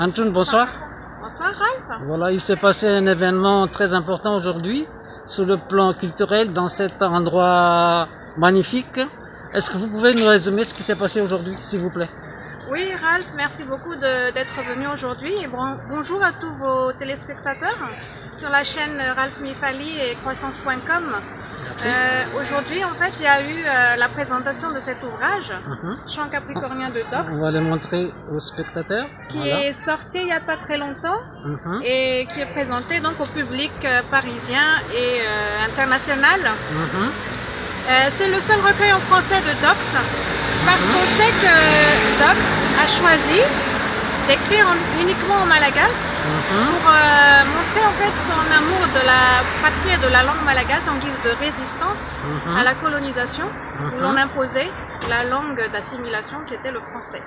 Antoun, bonsoir. Bonsoir Ralph. Voilà, il s'est passé un événement très important aujourd'hui sur le plan culturel dans cet endroit magnifique. Est-ce que vous pouvez nous résumer ce qui s'est passé aujourd'hui, s'il vous plaît? Oui Ralph, merci beaucoup d'être venu aujourd'hui et bonjour à tous vos téléspectateurs sur la chaîne Ralph Mifali et croissance.com. Aujourd'hui en fait il y a eu la présentation de cet ouvrage, Chant capricornien de Dox. On va le montrer aux spectateurs. Qui est sorti il n'y a pas très longtemps et qui est présenté donc au public parisien et international. C'est le seul recueil en français de Dox parce qu'on sait que Dox a choisi d'écrire uniquement en malagasy pour montrer en fait son amour de la patrie et de la langue malagasy en guise de résistance à la colonisation où l'on imposait la langue d'assimilation qui était le français.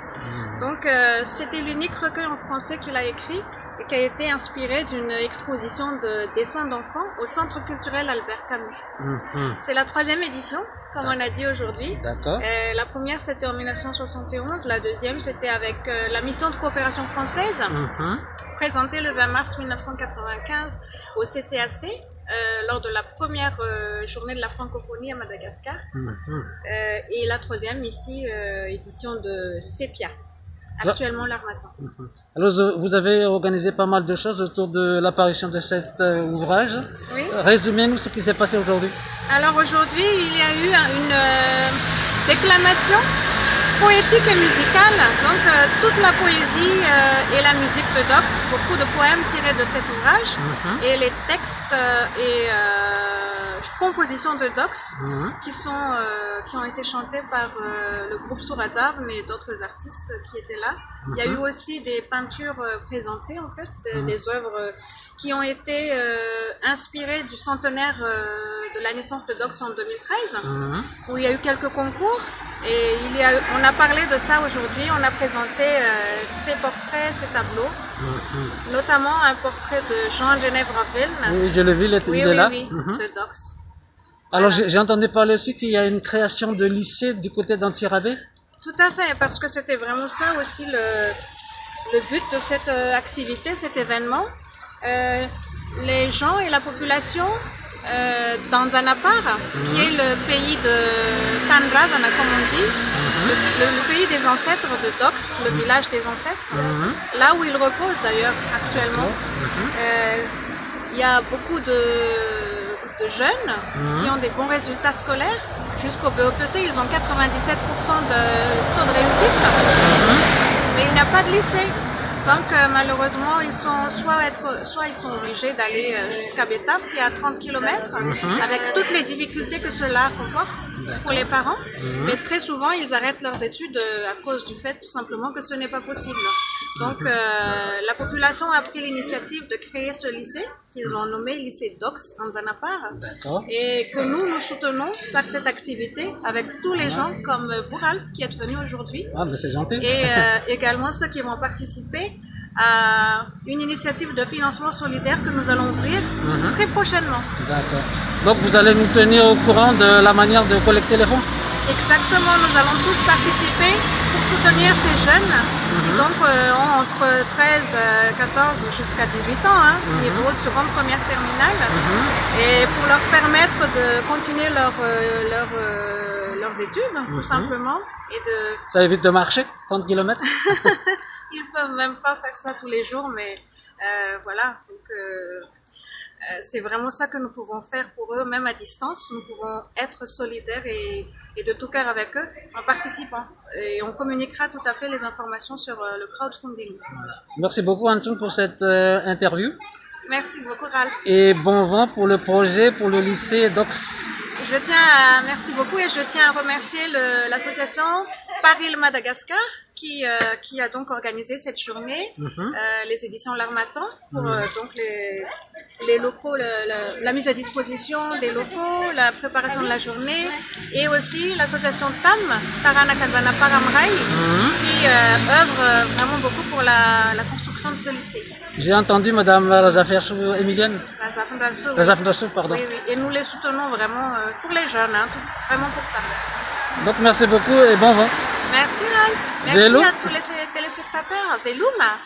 Donc c'était l'unique recueil en français qu'il a écrit et qui a été inspiré d'une exposition de dessins d'enfants au Centre culturel Albert Camus. C'est la 3e édition, comme on a dit aujourd'hui. La première c'était en 1971, la deuxième c'était avec la mission de coopération française, présentée le 20 mars 1995 au CCAC, lors de la première journée de la francophonie à Madagascar. Et la 3e ici, édition de Sépia. Actuellement l'Harmattan. Alors vous avez organisé pas mal de choses autour de l'apparition de cet ouvrage. Oui. Résumez-nous ce qui s'est passé aujourd'hui. Alors aujourd'hui il y a eu une déclamation poétique et musicale, donc toute la poésie et la musique de Dox, beaucoup de poèmes tirés de cet ouvrage et les textes et compositions de Dox qui ont été chantés par le groupe Sourazar mais d'autres artistes qui étaient là. Il y a eu aussi des peintures présentées en fait, des œuvres qui ont été inspirées du centenaire de la naissance de Dox en 2013 où il y a eu quelques concours et on a parlé de ça aujourd'hui, on a présenté ces portraits, ces tableaux, notamment un portrait de Jean-Genève Ravel. Oui, je l'ai vu, il est là. De Dox. Alors j'ai entendu parler aussi qu'il y a une création de lycée du côté d'Antirabé. Tout à fait, parce que c'était vraiment ça aussi le but de cette activité, cet événement. Les gens et la population d'Anzanapar, qui est le pays de Tanrazana, comme on dit, le pays des ancêtres de Dox, le village des ancêtres, là où il repose d'ailleurs actuellement. Il y a beaucoup de jeunes qui ont des bons résultats scolaires. Jusqu'au BEPC, ils ont 97% de taux de réussite, mais il n'y a pas de lycée. Donc malheureusement, ils sont soit ils sont obligés d'aller jusqu'à Betaf, qui est à 30 km, avec toutes les difficultés que cela comporte pour les parents. Mais très souvent, ils arrêtent leurs études à cause du fait tout simplement que ce n'est pas possible. Donc la population a pris l'initiative de créer ce lycée, qu'ils ont nommé lycée Dox Anzanapar, et que nous soutenons par cette activité avec tous les gens comme vous Ralph qui êtes venu aujourd'hui, c'est gentil. Et également ceux qui vont participer à une initiative de financement solidaire que nous allons ouvrir très prochainement. D'accord. Donc vous allez nous tenir au courant de la manière de collecter les fonds? Exactement, nous allons tous participer pour soutenir ces jeunes qui donc ont entre 13, 14 jusqu'à 18 ans, niveau seconde, première, terminale, et pour leur permettre de continuer leurs études, tout simplement. Ça évite de marcher 30 km. Ils ne peuvent même pas faire ça tous les jours, mais voilà. Donc, c'est vraiment ça que nous pouvons faire pour eux, même à distance. Nous pouvons être solidaires et de tout cœur avec eux en participant. Et on communiquera tout à fait les informations sur le crowdfunding. Merci beaucoup Antoun pour cette interview. Merci beaucoup Ralph. Et bon vent pour le projet, pour le lycée Dox. Merci beaucoup et je tiens à remercier l'association Paris Madagascar qui a donc organisé cette journée, les éditions L'Harmattan, pour donc les locaux, la mise à disposition des locaux, la préparation de la journée, et aussi l'association TAM, Tarana Kazana Paramrai, qui œuvre vraiment beaucoup pour la construction de ce lycée. J'ai entendu Madame Razaferchou Emilienne. Razaferchou, pardon. Oui, et nous les soutenons vraiment pour les jeunes, vraiment pour ça. Donc merci beaucoup et bon vent. Merci Ralph. Merci à tous les téléspectateurs. Veluma.